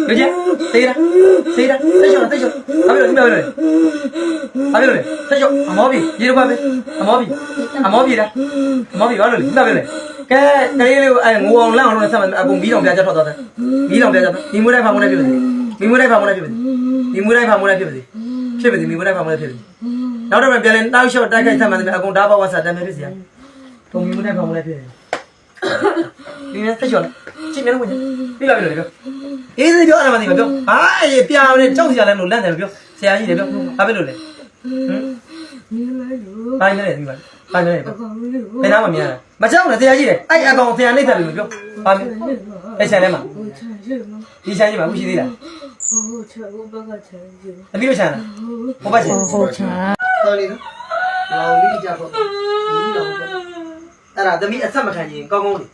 လူကြီးသေးလားဆက်ရှော့ဘာဖြစ်လို့ဒီမှာလဲဆက်ရှော့အမောပြီရေတော့ပါပဲအမောပြီလားဘာလို့လဲဒီမှာပဲလေကဲကလေးလေးကိုငိုအောင်လန့်အောင်လုပ်ဆက်မယ်အကုန်မီးတောင်ပြကြထွက်သွားတယ်မီးတောင်ပြကြဒီမွေးတိုင်းဖာမွေးတိုင်းဖြစ်ပါစေဒီမွေးတိုင်းဖာမွေးတိုင်းဖြစ်ပါစေဒီမွေးတိုင်းဖာမွေးတိုင်းဖြစ်ပါစေဖြစ်ပါစေဒီမွေးတိုင်းဖာမွေးတိုင်းဖြစ်ပါစေနောက်တော့ပြန်လဲတောက်လျှော့တိုက်ခိုက်ဆက်မှတယ်အကုန်ဓာတ်ဘဝဆက်တမ်းဖြစ်စီရတုံမီးမွေးတိုင်းဖာမွေးတိုင်းဖြစ်တယ်ဒီနေ့ဆက်ရှော့ကြည့်နေလို့ဝင်ပြီလားပြောအေးစေးပြောအဲ့ဒါမှသိမပြောဟာအေးပြာနေကြောက်စရာလည်းမလို့လန့်တယ်ပြောဆရာကြီးတယ်ပြောဘာဖြစ်လို့လဲဟမ်ပိုင်းနေတယ်ဒီမှာပိုင်းနေတယ်ပြောဘယ်နာမှမရတာမကြောက်နဲ့ဆရာကြီးတယ်အဲ့အကောင်ဆရာနှိမ့်တယ်လို့ပြောဘာဖြစ်အဲ့ချန်ထဲမှာဒီချန်ကြီးမှာခုရှိသေးလားဟုတ်ချန်ဘုဘကချန်ကြီးတပည့်ချန်လားဘုဘချန်ဟုတ်ချန်တော်နေနော်လောင်လေးကြပေါ့ဒီလောင်ပေါ့အဲ့ဒါသမီးအဆက်မခံရင်ကောင်းကောင်းလေ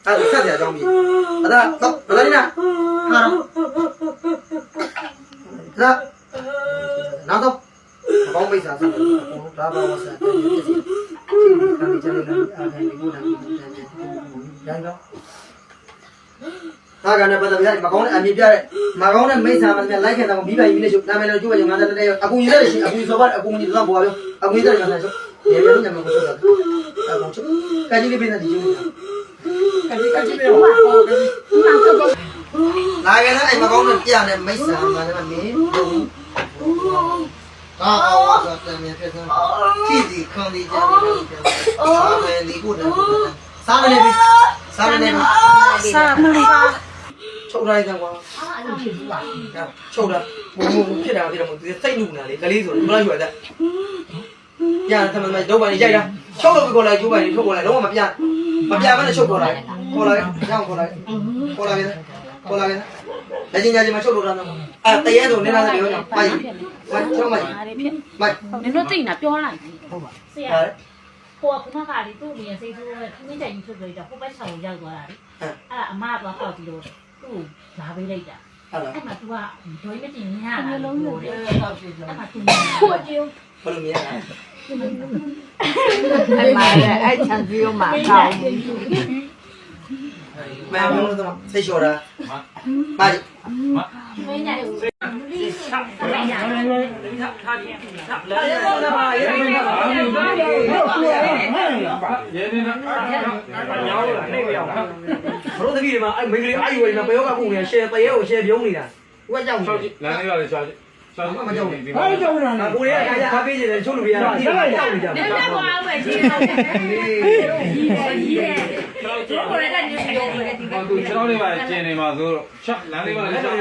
အဲ့ဒါဆက်ကြအောင်ပြီအဲ့ဒါတော့ဘယ်လိုလဲဟာတော့နောက်တော့ဘောင်းမိတ်စာဆက်ဒါဘာဝဆက်တယ်ဒီစီခံကြတယ်အားခိုင်ကိုနာရိုင်းတော့ဒါကလည်းပတ်သက်ပြီးမကောင်းတဲ့အမြင်ပြတဲ့မကောင်းတဲ့မိတ်ဆာမှလည်းလိုက်ခဲ့တာကိုမိဘကြီးနဲ့ချုပ်နာမည်လည်းကျိုးရငါတဲ့တဲ့အကူကြီးလည်းရှိအကူဆိုပါအကူကြီးတော့ပေါ်ပါပြောအကူကြီးလည်းငါနဲ့ချုပ်ရေရေညမကိုချုပ်တာအကူချုပ်ကကြီးလေးပြနေဒီကျိုးကကြီးပဲဟောလာခဲ့တဲ့မကောင်းတဲ့ပြတဲ့မိတ်ဆာမှလည်းမင်းအာဝါသတည်းဖြစ်စမ်းခီးဒီခံဒီကြတယ်စာမယ်ဒီကိုတယ်စာမနေပြီစာမနေပြီချုပ်လိုက်တယ်ကွာအဲ့လိုဖြစ်ဘူးလားချုပ်တာဘုံဖြစ်တာဖြစ်တယ်မဟုတ်သူစိတ်နုနာလေကလေးဆိုတော့ဘယ်လိုရွယ်တဲ့ပြန်သမမတော့ပါနေရိုက်တာချုပ်လို့ခေါ်လိုက်ကျိုးပါနေထုတ်ခေါ်လိုက်လုံးဝမပြမနဲ့ချုပ်ခေါ်လိုက်ရောင်းခေါ်လိုက်လက်ချင်းချင်းမချုပ်လို့တာနော်အဲ့တရဲဆိုနေလာတယ်ပြောတော့မိုက်ချုပ်မိုက်နင်တို့သိနေတာပြောလိုက်ဟုတ်ပါဆရာဟိုကခုနကလေသူ့အရင်စိတ်ဆိုးတဲ့ခင်းတိုင်ကြီးထုတ်ကြတော့ဟိုဘက်ဆောင်ရောက်သွားတာလေအဲ့အမကတော့ဟောက်ပြီးတော့သူ့လာပေးလိုက်တာအဲ့မှာ तू ကဒိုင်းမတင်ညရတာလုံးလို့လေဟောက်ပြီးတော့အဲ့မှာ तू ကိုကျိုးဘယ်လိုမြင်ရလဲအဲ့မှာအဲ့ချန်ပီယံမှာကောင်းမင်းတို့တော့စိတ်လျှော်တာမကြီးမင်းညာလေးဆက်လိုက်ရအောင်ထားပြထားလဲရေနေပါရေနေနာညောင်းလာနေပြောင်းဘလို့တပည့်တွေမှာအဲ့မိန်းကလေးအဲ့ဝယ်နေတာဘယ်ရောကပုံနေရှယ်တရဲကိုရှယ်ပြုံးနေတာသူကကြောက်နေလမ်းလေးပါလေရှာမကြောက်ဘူးဘာကြောက်နေတာကိုရဲကအားပေးနေတယ်ချုပ်လို့ပြရတာဒီကကြောက်နေကြတယ်တက်သွားအောင်ပဲကြီးတယ်တို့ကိုလည်းတက်နေတယ်ဒီကသူကျွန်တော်လေးပါကျင်နေမှာဆိုတော့လမ်းလေးပါလေရှာ